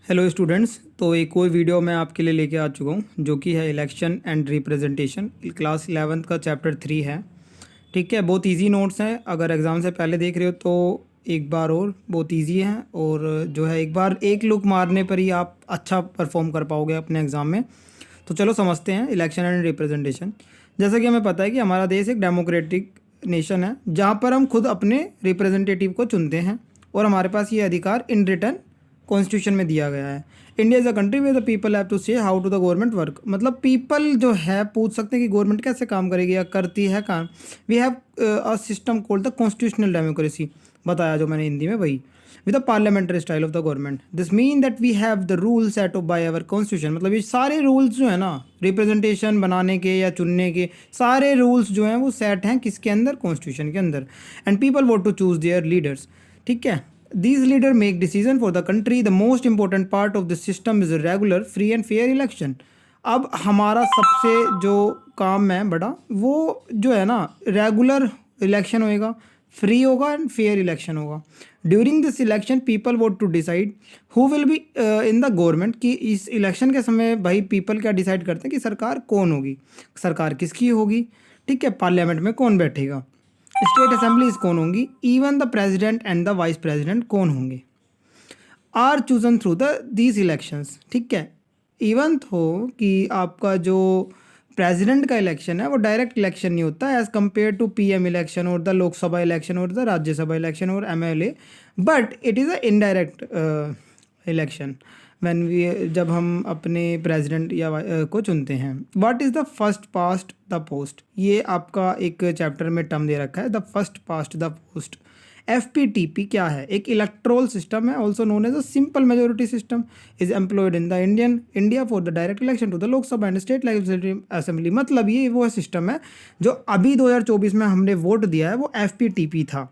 Hello students. तो एक और वीडियो मैं आपके लिए लेके आ चुका हूँ जो कि है election and representation. Class 11th का चैप्टर 3 है। ठीक है, बहुत इजी नोट्स हैं। अगर एग्ज़ाम से पहले देख रहे हो तो एक बार और बहुत इजी हैं, और जो है एक बार एक लुक मारने पर ही आप अच्छा परफॉर्म कर पाओगे अपने एग्ज़ाम में। तो चलो समझते हैं इलेक्शन एंड रिप्रेजेंटेशन। जैसा कि हमें पता है कि हमारा देश एक डेमोक्रेटिक नेशन है जहाँ पर हम खुद अपने रिप्रेजेंटेटिव को चुनते हैं, और हमारे पास ये अधिकार इन रिटर्न कॉन्स्टिट्यूशन में दिया गया है। India is a country where the people have to say how to the government work. मतलब पीपल जो है पूछ सकते हैं कि गवर्नमेंट कैसे काम करेगी या करती है काम। We have a system called the constitutional democracy. बताया जो मैंने हिंदी में वही। With the parliamentary style of the government, this mean that we have the rule set of by our constitution. मतलब ये सारे रूल्स जो है ना रिप्रेजेंटेशन बनाने के या चुनने के, सारे रूल्स जो हैं वो सेट हैं किसके अंदर, कॉन्स्टिट्यूशन के अंदर। And people vote to choose their leaders. ठीक है, these leaders make decision for the country. The most important part of the system is a regular, free and fair election. अब हमारा सबसे जो काम है बड़ा वो जो है ना, रेगुलर इलेक्शन होएगा, फ्री होगा एंड फेयर इलेक्शन होगा। During this election people vote to decide who will be in the government. कि इस इलेक्शन के समय भाई पीपल क्या डिसाइड करते हैं कि सरकार कौन होगी, सरकार किसकी होगी। ठीक है, पार्लियामेंट में कौन बैठेगा, स्टेट असेंबलीज कौन होंगी, even the president and the vice president कौन होंगे, are chosen through the these elections. ठीक है, इवन हो कि आपका जो प्रेसिडेंट का इलेक्शन है वो डायरेक्ट इलेक्शन नहीं होता as compare to PM election और द लोकसभा इलेक्शन और द राज्यसभा इलेक्शन और MLA, but it is a indirect election when we, जब हम अपने प्रेसिडेंट या को चुनते हैं। What is the first past the post, ये आपका एक चैप्टर में टर्म दे रखा है, the first past the post. FPTP क्या है, एक इलेक्ट्रोल सिस्टम है, also known as a simple majority system, is employed in the India for the direct election to the Lok Sabha and state legislative assembly. मतलब ये वो सिस्टम है जो अभी 2024 में हमने वोट दिया है वो FPTP था।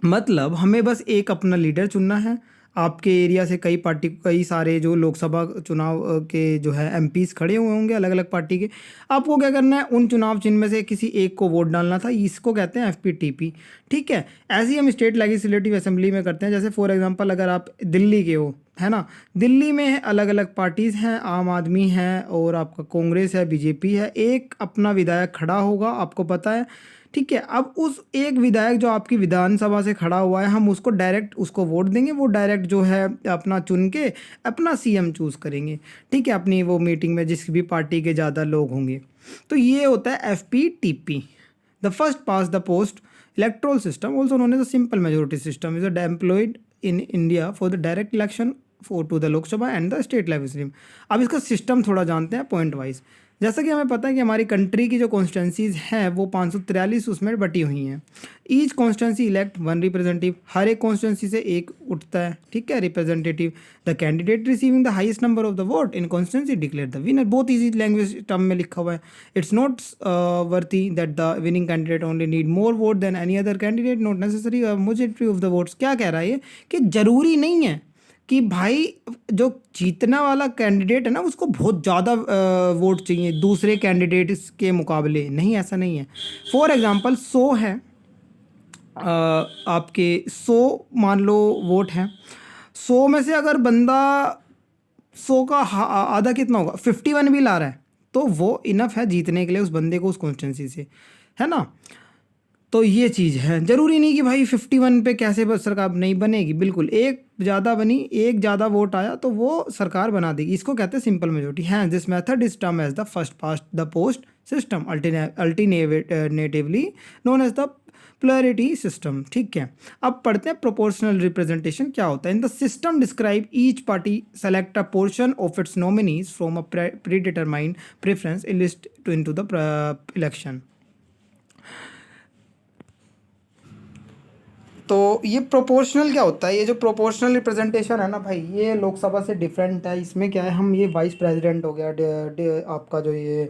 मतलब हमें बस एक अपना लीडर चुनना है। आपके एरिया से कई सारे जो लोकसभा चुनाव के जो है MPs खड़े हुए होंगे अलग अलग पार्टी के। आपको क्या करना है, उन चुनाव चिन्ह में से किसी एक को वोट डालना था, इसको कहते हैं FPTP। ठीक है, ऐसे ही हम स्टेट लेजिस्लेटिव असेंबली में करते हैं। जैसे फॉर एग्जांपल अगर आप दिल्ली के हो, है ना, दिल्ली में अलग अलग पार्टीज़ हैं, आम आदमी है और आपका कांग्रेस है, BJP है। एक अपना विधायक खड़ा होगा, आपको पता है। ठीक है, अब उस एक विधायक जो आपकी विधानसभा से खड़ा हुआ है, हम उसको डायरेक्ट उसको वोट देंगे, वो डायरेक्ट जो है अपना चुन के अपना CM चूज़ करेंगे। ठीक है, अपनी वो मीटिंग में जिस भी पार्टी के ज़्यादा लोग होंगे। तो ये होता है FPTP, the first pass the post electoral system, also known as the simple majority system, is employed in India for the direct election for to the Lok Sabha and the state legislative. अब इसका सिस्टम थोड़ा जानते हैं point wise. जैसा कि हमें पता है कि हमारी कंट्री की जो कॉन्स्टिट्यूंसीज हैं वो 543 उसमें बटी हुई हैं। Each constituency elect one representative, हर एक कॉन्स्टिट्यूंसी से एक उठता है। ठीक है, representative. The candidate receiving the highest number of the vote in constituency declare the winner. बहुत ईजी लैंग्वेज टर्म में लिखा हुआ है। It's not worthy that the winning candidate only need more vote than any other candidate, not necessary majority of the votes. क्या कह रहा है ये कि जरूरी नहीं है कि भाई जो जीतने वाला कैंडिडेट है ना उसको बहुत ज़्यादा वोट चाहिए दूसरे कैंडिडेट के मुकाबले। नहीं, ऐसा नहीं है। फॉर एग्जांपल 100 है, आपके 100 मान लो वोट हैं। 100 में से अगर बंदा 100 का आधा कितना होगा, 51 भी ला रहा है, तो वो इनफ है जीतने के लिए उस बंदे को उस कॉन्स्टिट्यूंसी से, है ना। तो ये चीज़ है, ज़रूरी नहीं कि भाई 51 पे कैसे बस सरकार नहीं बनेगी। बिल्कुल, एक ज़्यादा बनी, एक ज़्यादा वोट आया तो वो सरकार बना देगी। इसको कहते हैं सिंपल मेजोरिटी। हैं this method is term as the first past the post system, alternatively known as the plurality system. ठीक है, अब पढ़ते हैं प्रोपोर्शनल रिप्रेजेंटेशन क्या होता है। In the system describe each party select a portion of its nominees from a predetermined preference in list to into the election. तो ये प्रोपोर्शनल क्या होता है, ये जो प्रोपोर्शनल रिप्रेजेंटेशन है ना भाई, ये लोकसभा से डिफरेंट है। इसमें क्या है, हम ये वाइस प्रेसिडेंट हो गया, आपका जो ये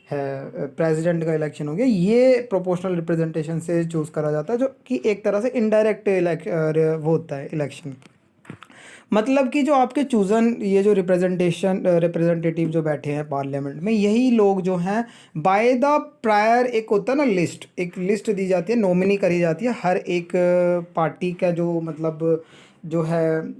है प्रेसिडेंट का इलेक्शन हो गया, ये प्रोपोर्शनल रिप्रेजेंटेशन से चूज़ करा जाता है, जो कि एक तरह से इनडायरेक्ट वो होता है इलेक्शन। मतलब कि जो आपके चूज़न ये जो रिप्रेजेंटेटिव जो बैठे हैं पार्लियामेंट में, यही लोग जो हैं बाय द प्रायर, एक होता है ना लिस्ट, एक लिस्ट दी जाती है, नॉमिनी करी जाती है हर एक पार्टी का जो मतलब जो है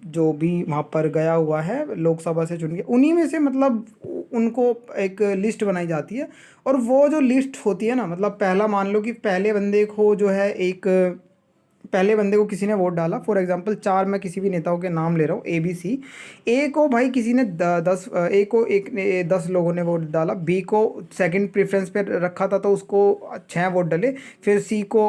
जो भी वहाँ पर गया हुआ है लोकसभा से चुन के, उन्हीं में से मतलब उनको एक लिस्ट बनाई जाती है। और वो जो लिस्ट होती है ना, मतलब पहला मान लो कि पहले बंदे को जो है एक पहले बंदे को किसी ने वोट डाला, फॉर एग्जांपल 4 मैं किसी भी नेताओं के नाम ले रहा हूँ ABC। ए को भाई किसी ने 10 लोगों ने वोट डाला, बी को सेकंड प्रेफरेंस पे रखा था तो उसको 6 वोट डले, फिर सी को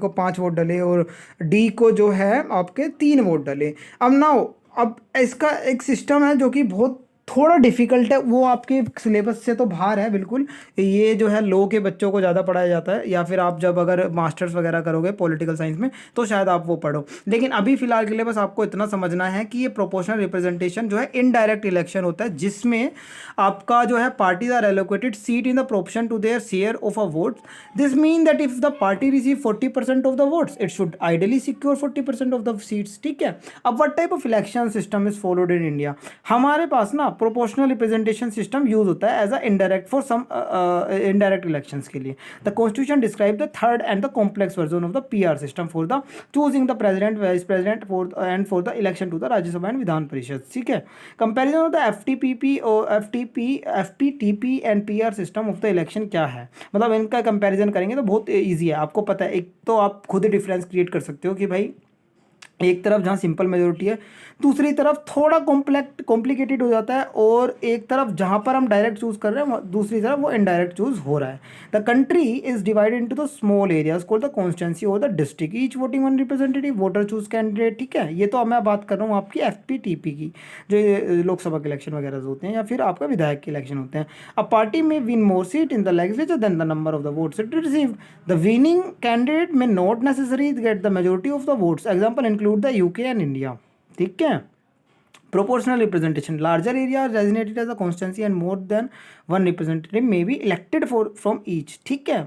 5 वोट डले, और डी को जो है आपके 3 वोट डले। अब इसका एक सिस्टम है जो कि बहुत थोड़ा डिफिकल्ट है, वो आपके सिलेबस से तो बाहर है बिल्कुल। ये जो है लॉ के बच्चों को ज़्यादा पढ़ाया जाता है, या फिर आप जब अगर मास्टर्स वगैरह करोगे पॉलिटिकल साइंस में तो शायद आप वो पढ़ो। लेकिन अभी फिलहाल के लिए बस आपको इतना समझना है कि ये प्रोपोर्शनल रिप्रेजेंटेशन जो है इनडायरेक्ट इलेक्शन होता है, जिसमें आपका जो है parties are allocated seat in the proportion to their share of a vote. This mean that if the party receive 40% of the votes it should ideally secure 40% of the seats. ठीक है, अब what type of election system is followed in India? हमारे पास ना proportional representation system use होता है as a indirect for some indirect elections के लिए। The constitution describe the third and the complex version of the PR system for the choosing the president, vice president for the election to the Rajya Sabha and Vidhan Parishad. ठीक है, comparison of the FTPP और FPTP and PR system of the election क्या है, मतलब इनका comparison करेंगे तो बहुत ईजी है। आपको पता है, एक तो आप खुद ही डिफरेंस क्रिएट कर सकते हो कि भाई एक तरफ जहाँ सिंपल मेजोरिटी है, दूसरी तरफ थोड़ा कॉम्प्लिकेटेड हो जाता है, और एक तरफ जहाँ पर हम डायरेक्ट चूज कर रहे हैं दूसरी तरफ वो इनडायरेक्ट चूज हो रहा है। The country is divided into the small areas called the constituency और the district, each voting one representative, voter choose candidate. ठीक है, ये तो मैं बात कर रहा हूँ आपकी FPTP की, जो ये लोकसभा के इलेक्शन वगैरह होते हैं या फिर आपका विधायक के इलेक्शन होते हैं। A party may win more seat in the legislature than the number of the votes it receive. The winning candidate may not necessary get the majority of the votes, example include the UK and India. ठीक है, proportional representation, larger area are designated as a constituency and more than one representative may be elected from each। ठीक है,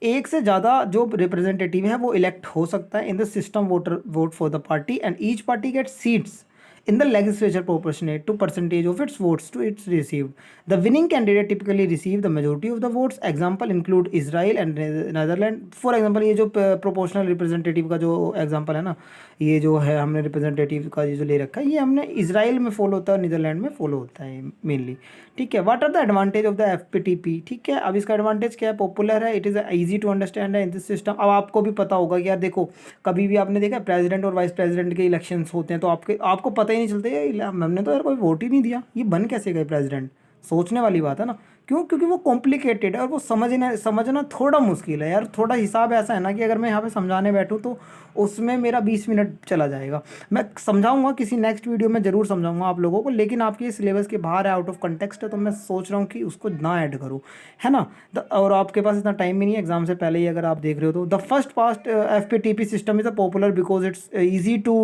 एक से ज़्यादा जो representative है वो इलेक्ट हो सकता है in the system vote for the party and each party get seats in the legislature proportionate to percentage of its votes to its received. The winning candidate typically receive the majority of the votes. Example include Israel and Netherlands. For example, ये जो proportional representative का जो example है ना, ये जो है हमने representative का ये जो ले रखा है, ये हमने इसराइल में फॉलो होता है, नीदरलैंड में फॉलो होता है मेनली। ठीक है, what are the advantage of the FPTP? ठीक है, अब इसका एडवांटेज क्या है? पॉपुलर है, it is easy to understand है इन दिस सिस्टम। अब आपको भी पता होगा कि यार देखो, कभी भी आपने देखा प्रेसिडेंट और वाइस प्रेसिडेंट के इलेक्शंस होते हैं तो आपको पता ही नहीं चलता यार हमने तो यार कोई वोट ही नहीं दिया, ये बन कैसे गए प्रेसिडेंट। सोचने वाली बात है ना, क्यों? क्योंकि वो कॉम्प्लिकेटेड है और वो समझना थोड़ा मुश्किल है यार। थोड़ा हिसाब ऐसा है ना कि अगर मैं यहाँ पे समझाने बैठूँ तो उसमें मेरा 20 मिनट चला जाएगा। मैं समझाऊंगा, किसी नेक्स्ट वीडियो में ज़रूर समझाऊंगा आप लोगों को, लेकिन आपके सिलेबस के बाहर है, आउट ऑफ कंटेक्स्ट है, तो मैं सोच रहा हूँ कि उसको ना ऐड करूँ, है ना। और आपके पास इतना टाइम भी नहीं है एग्जाम से पहले ही, अगर आप देख रहे हो तो। The first past FPTP system is a popular because it's easy to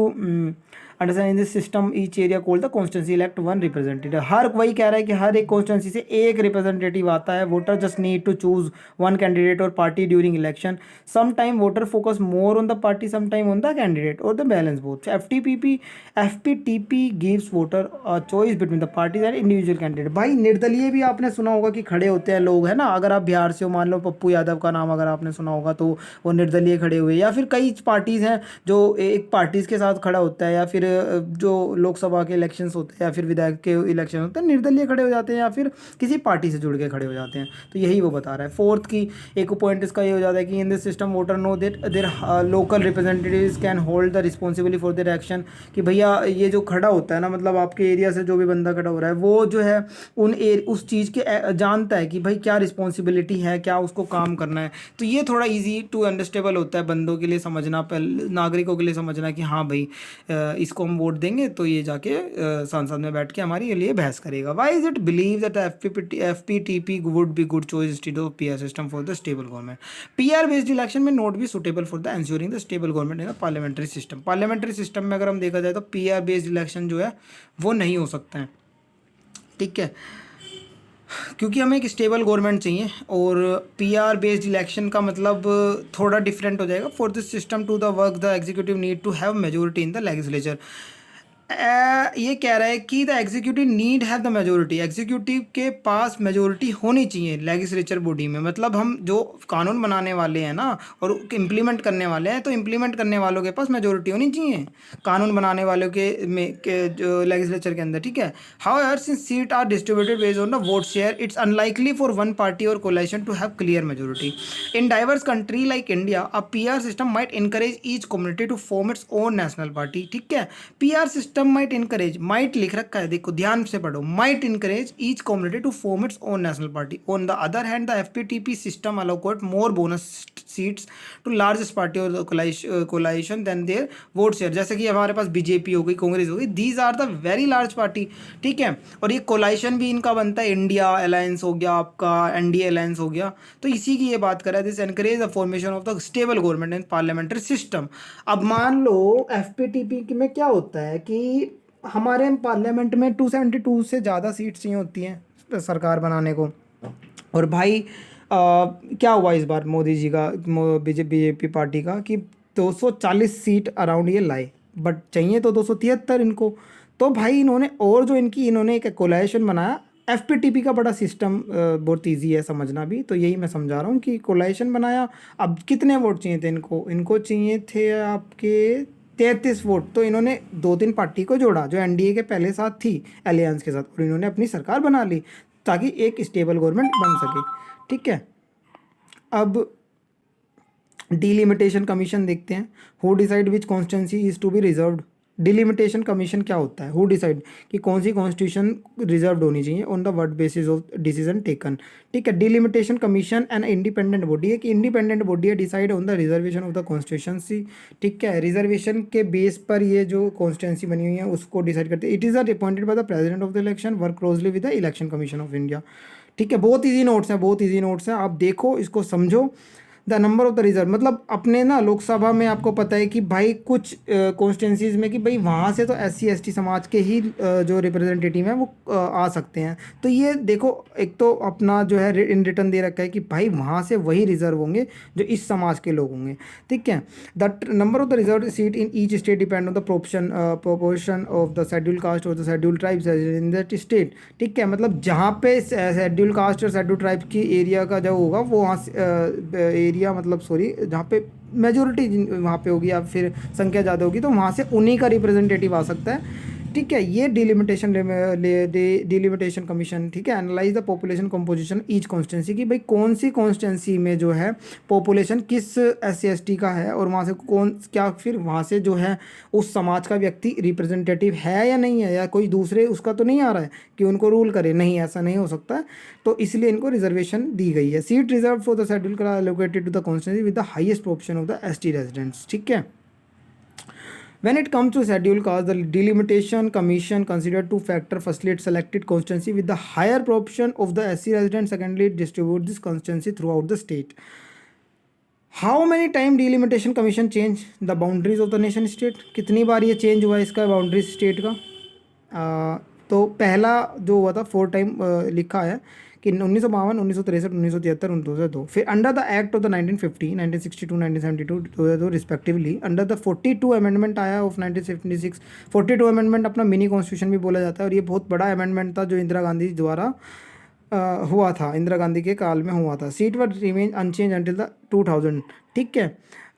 understand. In this system each area called the constituency elect one representative. हर वही कह रहा है कि हर एक कॉन्स्टिट्यूंसी से एक रिप्रेजेंटेटिव आता है। Voter just need to choose one candidate or party during election. Some time voter focus more on the party, some time on the candidate or the balance both. FPTP gives voter a choice between the parties and individual candidate. भाई निर्दलीय भी आपने सुना होगा कि खड़े होते हैं लोग, है ना। अगर आप बिहार से हो, मान लो पप्पू यादव का नाम अगर आपने सुना होगा, तो वो निर्दलीय खड़े हुए। या फिर कई पार्टीज़ हैं जो एक पार्टीज़ के साथ खड़ा होता है, या फिर जो लोकसभा के इलेक्शंस होते हैं या फिर विधायक के इलेक्शन होते हैं, निर्दलीय खड़े हो जाते हैं या फिर किसी पार्टी से जुड़ के खड़े हो जाते हैं। तो यही वो बता रहा है। फोर्थ की एक पॉइंट इसका ये हो जाता है कि इन this system voter know that their local representatives can hold the responsibility for their action. कि भैया ये जो खड़ा होता है ना, मतलब आपके एरिया से जो भी बंदा खड़ा हो रहा है, वो जो है उस चीज़ के जानता है कि भाई क्या रिस्पॉन्सिबिलिटी है, क्या उसको काम करना है। तो ये थोड़ा ईजी टू अंडरस्टेबल होता है बंदों के लिए समझना, नागरिकों के लिए समझना कि हाँ भाई इसको हम वोट देंगे तो ये जाके संसद में बैठ के हमारे लिए बहस करेगा। Why is it believe that FPTP would be good choice instead of PR system for the stable government. PR based election में not be suitable for the ensuring the stable government in the parliamentary system. Parliamentary system में अगर हम देखा जाए तो PR based election जो है वो नहीं हो सकता है। ठीक है, क्योंकि हमें एक स्टेबल गवर्नमेंट चाहिए, और PR बेस्ड इलेक्शन का मतलब थोड़ा डिफरेंट हो जाएगा। For this system to the work the executive need to have majority in the legislature. ये कह रहा है कि the executive need have the majority, executive के पास मेजोरिटी होनी चाहिए लेजिस्लेचर बॉडी में। मतलब हम जो कानून बनाने वाले हैं ना और इम्प्लीमेंट करने वाले हैं, तो इम्प्लीमेंट करने वालों के पास मेजोरिटी होनी चाहिए कानून बनाने वालों के जो लेजिस्लेचर के अंदर, ठीक है। However since seat are distributed based on the vote share, it's unlikely for one party or coalition to have clear majority. In diverse country like India, a PR system might encourage each community to form its own national party, ठीक है। PR system might encourage, might लिख रखा है, देखो ध्यान से पढ़ो, might encourage each community to form its own national party. On the other hand the FPTP system allocate more bonus seats to largest party और coalition than their vote share. जैसे कि हमारे पास बीजेपी हो गई, कांग्रेस हो गई, these are the very large party, ठीक है। और ये कोलाइशन भी इनका बनता है, इंडिया अलायंस हो गया, आपका एनडीए अलायंस हो गया, तो इसी की ये बात कर रहा है। This encourage the formation of the stable government and parliamentary system. अब मान लो एफपीटीपी में क्या होता है कि हमारे पार्लियामेंट में 272 से ज़्यादा सीट चाहिए होती हैं सरकार बनाने को। और भाई क्या हुआ इस बार मोदी जी का, बीजेपी पार्टी का, कि 240 सीट अराउंड ये लाए, बट चाहिए तो 273 इनको। तो भाई इन्होंने, और जो इन्होंने एक कोलाइशन बनाया, एफपीटीपी का बड़ा सिस्टम बहुत इजी है समझना भी, तो यही मैं समझा रहा हूँ कि कोलाइशन बनाया। अब कितने वोट चाहिए थे इनको चाहिए थे आपके 33 वोट। तो इन्होंने 2-3 पार्टी को जोड़ा जो एनडीए के पहले साथ थी अलियंस के साथ, और इन्होंने अपनी सरकार बना ली ताकि एक स्टेबल गवर्नमेंट बन सके, ठीक है। अब डिलिमिटेशन कमीशन देखते हैं। Who decide which constituency is to be reserved. Delimitation commission क्या होता है? हु डिसाइड कि कौन सी कॉन्स्टिट्यूशन रिजर्व होनी चाहिए on the word basis of decision taken, ठीक है। Delimitation commission an independent body है, कि इंडिपेंडेंट बॉडी है, decide on the reservation of the constituency, ठीक है। रिजर्वेशन के बेस पर ये जो कॉन्स्टिट्यूंसी बनी हुई है उसको डिसाइड करते हैं। It is appointed by the president of the election, work closely with the election commission of India, ठीक है। बहुत ईजी नोट्स हैं, बहुत ईजी नोट्स हैं, आप देखो इसको समझो। The number of the reserve, मतलब अपने ना लोकसभा में आपको पता है कि भाई कुछ कॉन्स्टिट्यूंसीज में कि भाई वहाँ से तो एससी एसटी समाज के ही जो रिप्रेजेंटेटिव हैं वो आ सकते हैं। तो ये देखो, एक तो अपना जो है इन रिटर्न दे रखा है कि भाई वहाँ से वही रिजर्व होंगे जो इस समाज के लोग होंगे, ठीक है। The number of the reserve seat in each state depend on the proportion of the schedule caste और the schedule tribes in that state, ठीक है। मतलब जहाँ पे शेड्यूल कास्ट और शेड्यूल ट्राइब्स की एरिया का जो होगा वो वहाँ एरिया, मतलब सॉरी, जहाँ पे मेजोरिटी वहाँ पे होगी या फिर संख्या ज़्यादा होगी, तो वहाँ से उन्हीं का रिप्रेजेंटेटिव आ सकता है, ठीक है। ये डिलिमिटेशन कमीशन, ठीक है। Analyse the population composition each constituency, कि भाई कौन सी कॉन्स्टिट्यूंसी में जो है पॉपुलेशन किस एससी एसटी का है, और वहाँ से कौन क्या, फिर वहाँ से जो है उस समाज का व्यक्ति रिप्रेजेंटेटिव है या नहीं है, या कोई दूसरे उसका तो नहीं आ रहा है कि उनको रूल करे, नहीं, ऐसा नहीं हो सकता है। तो इसलिए इनको रिजर्वेशन दी गई है। Seat reserve for the schedule caste allocated to the constituency with the highest proportion of the ST residents, ठीक है। When it comes to schedule caste, the delimitation commission considered two factors. Firstly, it selected constituency with the higher proportion of the SC residents. Secondly, it distribute this constituency throughout the state. How many time delimitation commission change the boundaries of the nation state? कितनी बार ये change हुआ इसका boundaries state का? तो पहला जो हुआ था 4 टाइम लिखा है कि 1952, 1963, 1973, 2002। फिर under the act of the 1950, 1962, 1972, 2002 respectively. Under the 42 amendment आया ऑफ 1976। 42 अमेंडमेंट अपना मिनी कॉन्स्टिट्यूशन भी बोला जाता है, और ये बहुत बड़ा अमेंडमेंट था जो इंदिरा गांधी द्वारा हुआ था, इंदिरा गांधी के काल में हुआ था। Seat were remain unchange until the 2000, ठीक है।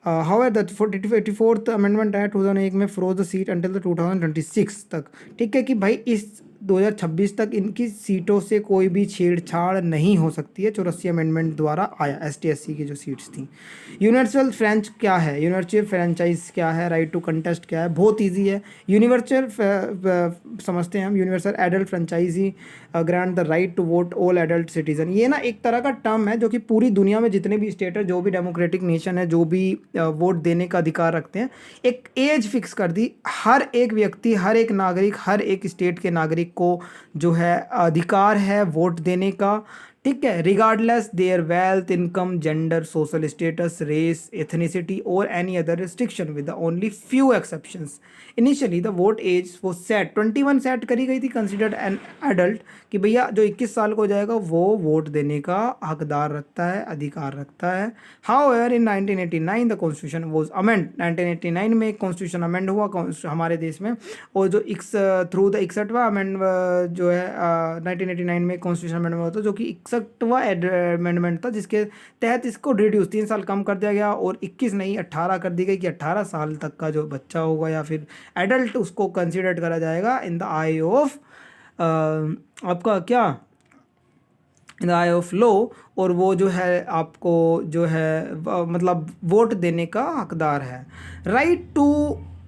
हाउएवर द 84th अमेंडमेंट आया 2001 में, froze the seat until the 2026 तक, ठीक है। कि भाई इस 2026 तक इनकी सीटों से कोई भी छेड़छाड़ नहीं हो सकती है, 84 अमेंडमेंट द्वारा आया। एसटी एससी की जो सीट्स थी। यूनिवर्सल फ्रेंच क्या है, यूनिवर्सल फ्रेंचाइज क्या है, राइट टू कंटेस्ट क्या है? बहुत ईजी है। यूनिवर्सल समझते हैं हम, universal adult franchise grant the right to vote all adult citizen. ये ना एक तरह का टर्म है जो कि पूरी दुनिया में जितने भी स्टेट है, जो भी डेमोक्रेटिक नेशन है, जो भी वोट देने का अधिकार रखते हैं, एक एज फिक्स कर दी। हर एक व्यक्ति, हर एक नागरिक, हर एक स्टेट के नागरिक को जो है अधिकार है वोट देने का, ठीक है, regardless their wealth, income, gender, social status, race, ethnicity or any other restriction with the only few exceptions. Initially the vote age वो सेट 21 सेट करी गई थी, कंसिडर्ड एन एडल्ट, कि भैया जो 21 साल का हो जाएगा वो वोट देने का हकदार रखता है, अधिकार रखता है। However in 1989 the constitution was amend, 1989 में एक कॉन्स्टिट्यूशन अमेंड हुआ हमारे देश में, और जो थ्रू द 61वां अमेंड जो है 1989 में कॉन्स्टिट्यूशन अमेंडमेंट हुआ था, जो कि 61वां अमेंडमेंट था, जिसके तहत इसको रिड्यूस 3 साल कम कर दिया गया और 21 नहीं 18 कर दी गई, कि 18 साल तक का जो बच्चा होगा या फिर एडल्ट उसको कंसिडर करा जाएगा इन द आई ऑफ आपका क्या, in the I of law, और वो जो है आपको जो है मतलब वोट देने का हकदार है। राइट टू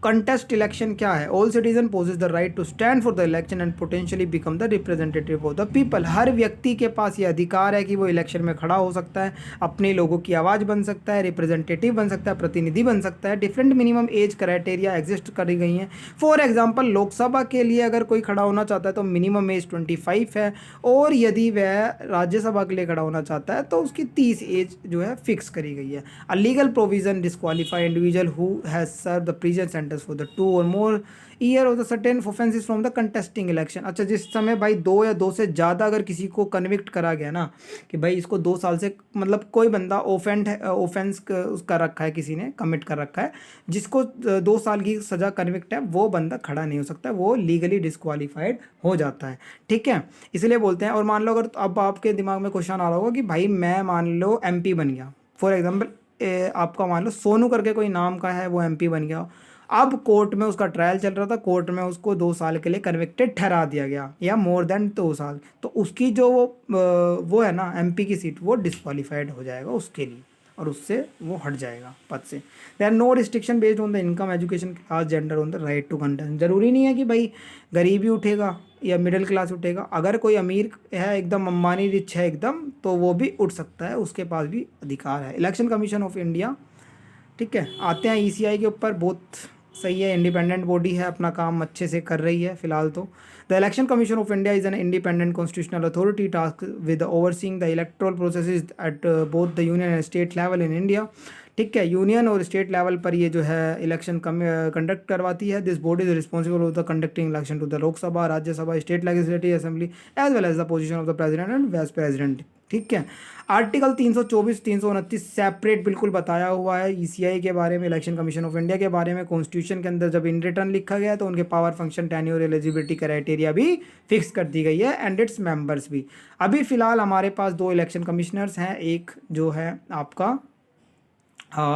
कंटेस्ट इलेक्शन क्या है? All citizen possess the right to stand for the election and potentially become the representative of the people. हर व्यक्ति के पास ये अधिकार है कि वो इलेक्शन में खड़ा हो सकता है, अपने लोगों की आवाज़ बन सकता है, रिप्रेजेंटेटिव बन सकता है, प्रतिनिधि बन सकता है। Different minimum age criteria exist करी गई हैं। फॉर एग्जाम्पल लोकसभा के लिए अगर कोई खड़ा होना चाहता है तो मिनिमम एज 25 है, और यदि वह राज्यसभा के लिए खड़ा होना चाहता है तो उसकी 30 एज जो है फिक्स करी गई है। A legal provision disqualify individual who has serve the previous sentence for the 2 or more year of the certain offenses from the contesting election। अच्छा, जिस समय भाई 2 या 2 से ज़्यादा अगर किसी को कन्विक्ट करा गया ना, कि भाई इसको 2 साल से मतलब कोई बंदा ऑफेंस उसका रखा है, किसी ने कमिट कर रखा है, जिसको 2 साल की सज़ा कन्विक्ट है, वो बंदा खड़ा नहीं हो सकता, वो लीगली डिस्क्वालीफाइड हो जाता है। ठीक है, इसलिए बोलते हैं। और मान लो अगर अब आपके दिमाग में क्वेश्चन आ रहा होगा कि भाई मैं मान लो MP बन गया, फॉर एग्जाम्पल आपका मान लो सोनू करके कोई नाम का है, वो MP बन गया, अब कोर्ट में उसका ट्रायल चल रहा था, कोर्ट में उसको 2 साल के लिए कन्विक्टेड ठहरा दिया गया, या मोर देन 2 साल, तो उसकी जो वो है ना MP की सीट, वो डिस्क्वालीफाइड हो जाएगा उसके लिए, और उससे वो हट जाएगा पद से। There are no restriction based on the income, education, class, gender on the right to contest. जरूरी नहीं है कि भाई गरीब ही उठेगा या मिडिल क्लास उठेगा, अगर कोई अमीर है एकदम, अंबानी रिच है एकदम, तो वो भी उठ सकता है, उसके पास भी अधिकार है। इलेक्शन कमीशन ऑफ इंडिया, ठीक है, आते हैं ECI के ऊपर। बहुत सही है, इंडिपेंडेंट बॉडी है, अपना काम अच्छे से कर रही है फिलहाल तो। The election commission of India is an independent constitutional authority task with overseeing the electoral processes at both the union and state level in India. ठीक है, यूनियन और स्टेट लेवल पर ये जो है इलेक्शन कंडक्ट करवाती है। This body is responsible of the conducting election to the Lok Sabha, Rajya Sabha, state legislative assembly as well as the position of the president and vice president. ठीक है, आर्टिकल 324, 329 सेपरेट बिल्कुल बताया हुआ है ECI के बारे में, इलेक्शन कमीशन ऑफ इंडिया के बारे में। कॉन्स्टिट्यूशन के अंदर जब इन रिटर्न लिखा गया है तो उनके power, function, tenure, eligibility criteria भी फिक्स कर दी गई है, एंड इट्स मेंबर्स भी। अभी फिलहाल हमारे पास 2 इलेक्शन कमिश्नर्स हैं, एक जो है आपका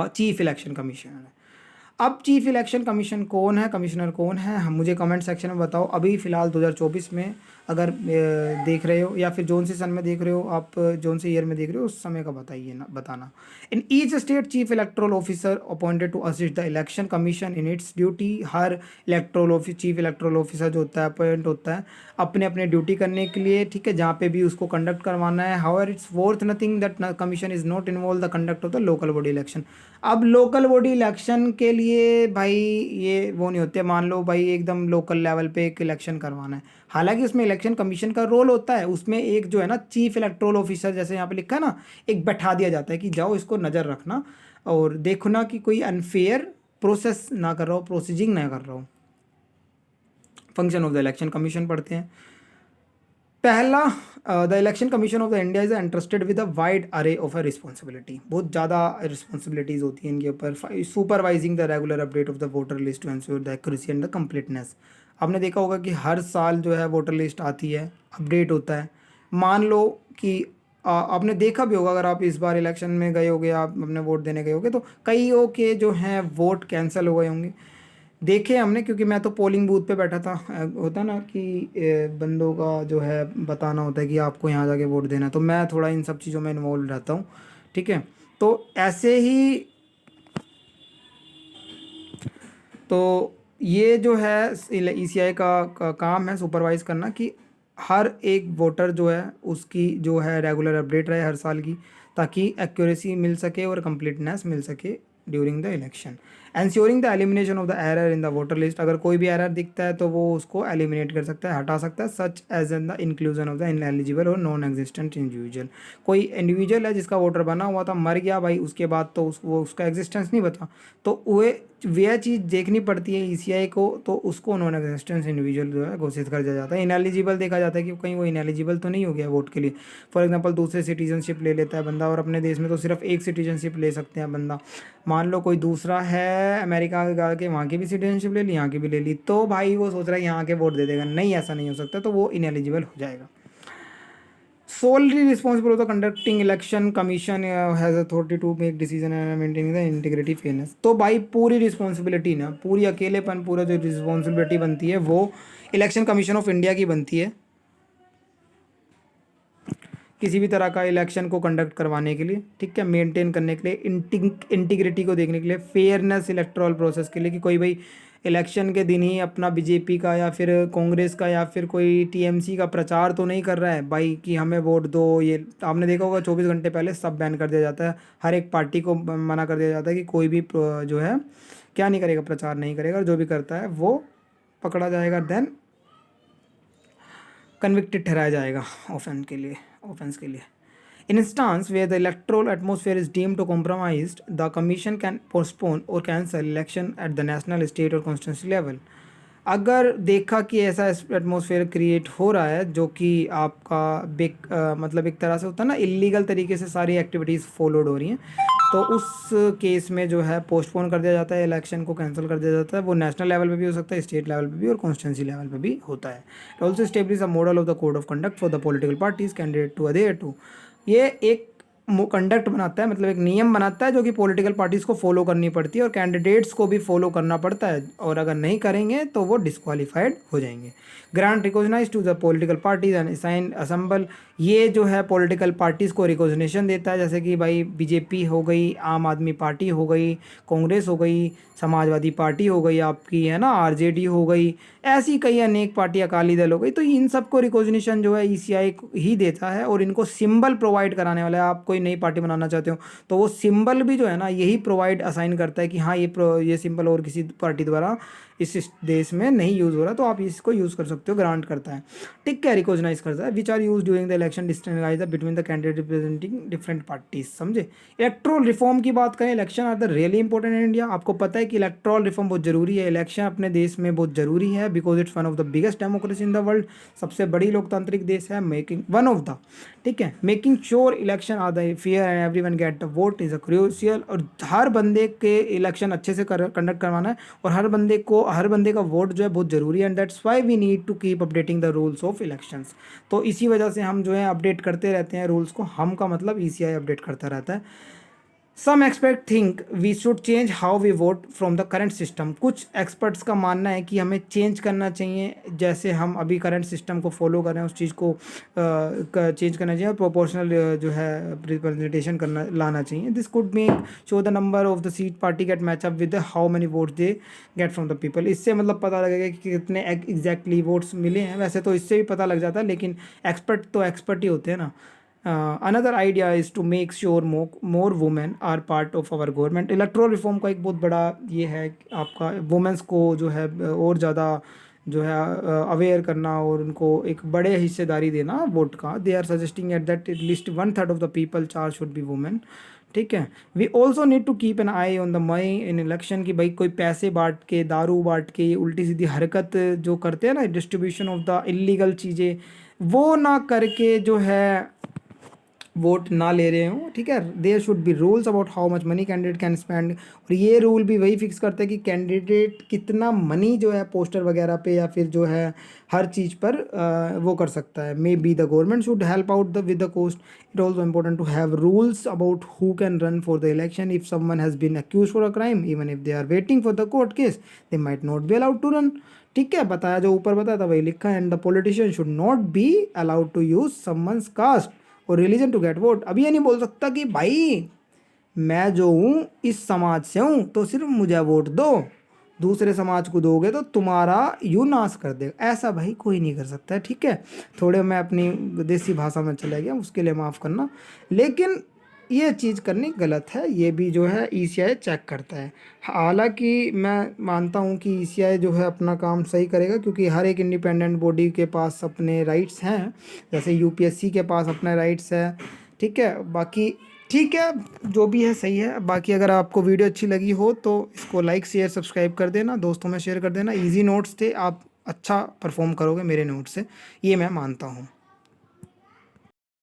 चीफ इलेक्शन कमीशनर है। अब चीफ इलेक्शन कमीशन कौन है, कमिश्नर कौन है, हम मुझे कमेंट सेक्शन में बताओ। अभी फ़िलहाल 2024 में अगर देख रहे हो, या फिर जोन से सन में देख रहे हो आप, जोन से ईयर में देख रहे हो, उस समय का बताइए ना, बताना। In each state chief electoral officer appointed to assist the election commission in its duty. हर चीफ इलेक्टोरल ऑफिसर जो होता है, अपॉइंट होता है अपने अपने ड्यूटी करने के लिए, ठीक है, जहाँ पे भी उसको कंडक्ट करवाना है। However it's worth nothing that commission is not involve the conduct of the local body election. अब लोकल बॉडी इलेक्शन के लिए भाई ये वो नहीं होते, मान लो भाई एकदम लोकल लेवल पे एक इलेक्शन करवाना है, हालांकि उसमें इलेक्शन कमीशन का रोल होता है, उसमें एक जो है ना चीफ इलेक्टोरल ऑफिसर, जैसे यहाँ पे लिखा है ना, एक बैठा दिया जाता है कि जाओ इसको नज़र रखना और देखना कि कोई अनफेयर प्रोसेस ना कर रहा हो, प्रोसीजिंग ना कर रहा हो। Function of the election commission पढ़ते हैं। पहला, the election commission of the India is interested with a wide array of a responsibility. बहुत ज़्यादा रिस्पॉन्सिबिलिटीज़ होती हैं इनके ऊपर। Supervising the regular update of the voter list to ensure the accuracy and the completeness. आपने देखा होगा कि हर साल जो है वोटर लिस्ट आती है, अपडेट होता है। मान लो कि आपने देखा भी होगा, अगर आप इस बार इलेक्शन में गए होगे, आप अपने वोट देने गए होगे, तो कईयों के जो हैं वोट कैंसिल हो गए होंगे, देखे हमने, क्योंकि मैं तो पोलिंग बूथ पे बैठा था। होता ना कि बंदों का जो है बताना होता है कि आपको यहाँ जाके वोट देना है, तो मैं थोड़ा इन सब चीज़ों में इन्वॉल्व रहता हूँ। ठीक है, तो ऐसे ही तो ये जो है ECI का काम है सुपरवाइज़ करना कि हर एक वोटर जो है उसकी जो है रेगुलर अपडेट रहे हर साल की, ताकि एक्यूरेसी मिल सके और कंप्लीटनेस मिल सके during the election. Ensuring the elimination of the error in the voter list, अगर कोई भी एरर दिखता है तो वो उसको एलिमिनेट कर सकता है, हटा सकता है, such as in the inclusion of the ineligible और नॉन एग्जिस्टेंट इंडिविजुअल। कोई इंडिविजुअल है जिसका वोटर बना हुआ था, मर गया भाई, उसके बाद तो वो उसका एग्जिस्टेंस नहीं बता, तो वह चीज़ देखनी पड़ती है ईसीआई को, तो उसको नॉन एग्जिस्टेंस इंडिविजुअल जो है घोषित कर दिया जाता है। इनएलिजिबल देखा जाता है कि कहीं वो इनएलिजिबल तो नहीं हो गया वोट के लिए। फॉर एग्जांपल दूसरे सिटीजनशिप ले लेता है बंदा, और अपने देश में तो सिर्फ एक सिटीजनशिप ले सकते हैं बंदा। मान लो कोई दूसरा है अमेरिका का के, वहाँ की भी सिटीजनशिप ले ली, यहाँ की भी ले ली, तो भाई वो सोच रहा है यहाँ के वोट दे देगा, नहीं ऐसा नहीं हो सकता, तो वो इनएलिजिबल हो जाएगा। solely responsible of the conducting election commission has authority to make decision and maintaining the integrity fairness। तो भाई पूरी रिस्पॉन्सिबिलिटी ना, पूरी अकेलेपन, पूरा जो रिस्पॉन्सिबिलिटी बनती है वो इलेक्शन कमीशन ऑफ इंडिया की बनती है किसी भी तरह का इलेक्शन को कंडक्ट करवाने के लिए, ठीक है, मेंटेन करने के लिए, इंटीग्रिटी को देखने के लिए, फेयरनेस इलेक्टोरल प्रोसेस के लिए, कि कोई भाई इलेक्शन के दिन ही अपना बीजेपी का या फिर कांग्रेस का या फिर कोई टीएमसी का प्रचार तो नहीं कर रहा है भाई कि हमें वोट दो। ये आपने देखा होगा 24 घंटे पहले सब बैन कर दिया जाता है, हर एक पार्टी को मना कर दिया जाता है कि कोई भी जो है क्या नहीं करेगा, प्रचार नहीं करेगा, और जो भी करता है वो पकड़ा जाएगा, देन कन्विक्टेड ठहराया जाएगा ऑफेंस के लिए। In instance where the electoral atmosphere is deemed to compromised, the commission can postpone or cancel election at the national, state or constituency level। अगर देखा कि ऐसा एटमॉस्फेयर क्रिएट हो रहा है जो कि आपका मतलब एक तरह से होता है ना, इलीगल तरीके से सारी एक्टिविटीज़ फॉलोड हो रही हैं, तो उस केस में जो है पोस्टपोन कर दिया जाता है, इलेक्शन को कैंसिल कर दिया जाता है। वो नेशनल लेवल पे भी हो सकता है, स्टेट लेवल पे भी और कॉन्स्टिट्यूंसी लेवल पे भी होता है। It also establish a model of the code of conduct for the political parties candidate to adhere to. ये एक कंडक्ट बनाता है, मतलब एक नियम बनाता है जो कि पॉलिटिकल पार्टीज़ को फॉलो करनी पड़ती है और कैंडिडेट्स को भी फॉलो करना पड़ता है, और अगर नहीं करेंगे तो वो डिस्क्वालीफाइड हो जाएंगे। Grant recognize to the political parties and assign a symbol, ये जो है पॉलिटिकल पार्टीज़ को रिकॉग्निशन देता है, जैसे कि भाई बीजेपी हो गई, आम आदमी पार्टी हो गई, कांग्रेस हो गई, समाजवादी पार्टी हो गई आपकी, है ना, आरजेडी हो गई, ऐसी कई अनेक पार्टी, अकाली दल हो गई, तो इन सबको रिकॉग्निशन जो है ईसीआई ही देता है, और इनको सिंबल प्रोवाइड कराने वाला है। आप कोई नई पार्टी बनाना चाहते हो तो वो सिंबल भी जो है ना यही प्रोवाइड असाइन करता है कि हाँ ये सिंबल और किसी पार्टी द्वारा इस देश में नहीं यूज़ हो रहा, तो आप इसको यूज़ कर सकते हो, ग्रांट करता है, ठीक है, रिकॉग्नाइज करता है। Which are use during the election distinguish between the candidate representing different parties, समझे। इलेक्ट्रल रिफॉर्म की बात करें, election are the really important in India. आपको पता है कि इलेक्ट्रल रिफॉर्म बहुत जरूरी है, इलेक्शन अपने देश में बहुत जरूरी है, because it's one of the biggest democracy in the world, सबसे बड़ी लोकतांत्रिक देश है, मेकिंग वन ऑफ द, ठीक है, making sure election are the fair and everyone get the vote is a crucial. और हर बंदे के इलेक्शन अच्छे से कंडक्ट करवाना है, और हर बंदे का वोट जो है बहुत ज़रूरी है, and that's why we need to keep updating the rules of elections. तो इसी वजह से हम जो है अपडेट करते रहते हैं रूल्स को, हम का मतलब ईसीआई अपडेट करता रहता है। Some expert think we should change how we vote from the current system. कुछ एक्सपर्ट्स का मानना है कि हमें चेंज करना चाहिए, जैसे हम अभी करंट सिस्टम को फॉलो कर रहे हैं उस चीज़ को चेंज करना चाहिए, प्रोपोर्शनल जो है रिप्रेजेंटेशन लाना चाहिए। This could make show the number of the seat party get match up with how many votes they get from the people. इससे मतलब पता लगेगा कि कितने एग्जैक्टली वोट्स मिले हैं, वैसे तो इससे भी पता लग जाता है, लेकिन एक्सपर्ट तो एक्सपर्ट ही होते हैं ना। Another idea is to make sure more women are part of our government. Electoral reform का एक बहुत बड़ा ये है आपका वुमेंस को जो है और ज़्यादा जो है अवेयर करना और उनको एक बड़े हिस्सेदारी देना वोट का। They are suggesting at that at least 1/3 of the people charge should be women, ठीक है। We also need to keep an eye on the money in election, की भाई कोई पैसे बांट के, दारू बांट के, उल्टी सीधी हरकत जो करते हैं ना, डिस्ट्रीब्यूशन ऑफ द इलीगल चीज़ें, वो ना करके जो है वोट ना ले रहे हों, ठीक है। There should be rules about how much money candidate can spend, और ये रूल भी वही फिक्स करते हैं कि कैंडिडेट कितना मनी जो है पोस्टर वगैरह पे या फिर जो है हर चीज़ पर वो कर सकता है। May be the government should help out the with the cost. It also important to have rules about who can run for the election if someone has been accuse for a crime, even if they are waiting for the court case they might not be allowed to run, ठीक है। बताया जो ऊपर बताया था वही लिखा है। And the politician should not be allowed to use someone's caste और रिलीजन टू गेट वोट। अभी ये नहीं बोल सकता कि भाई मैं जो हूँ इस समाज से हूँ तो सिर्फ मुझे वोट दो, दूसरे समाज को दोगे तो तुम्हारा यूँ नाश कर देगा, ऐसा भाई कोई नहीं कर सकता है, ठीक है। थोड़े मैं अपनी देसी भाषा में चला गया, उसके लिए माफ़ करना, लेकिन ये चीज़ करनी गलत है, ये भी जो है ईसीआई चेक करता है। हालांकि मैं मानता हूँ कि ईसीआई जो है अपना काम सही करेगा, क्योंकि हर एक इंडिपेंडेंट बॉडी के पास अपने राइट्स हैं, जैसे यूपीएससी के पास अपने राइट्स है। ठीक है, बाकी ठीक है, जो भी है सही है। बाकी अगर आपको वीडियो अच्छी लगी हो तो इसको लाइक शेयर सब्सक्राइब कर देना, दोस्तों में शेयर कर देना। इजी नोट्स थे, आप अच्छा परफॉर्म करोगे मेरे नोट्स से, ये मैं मानता हूँ।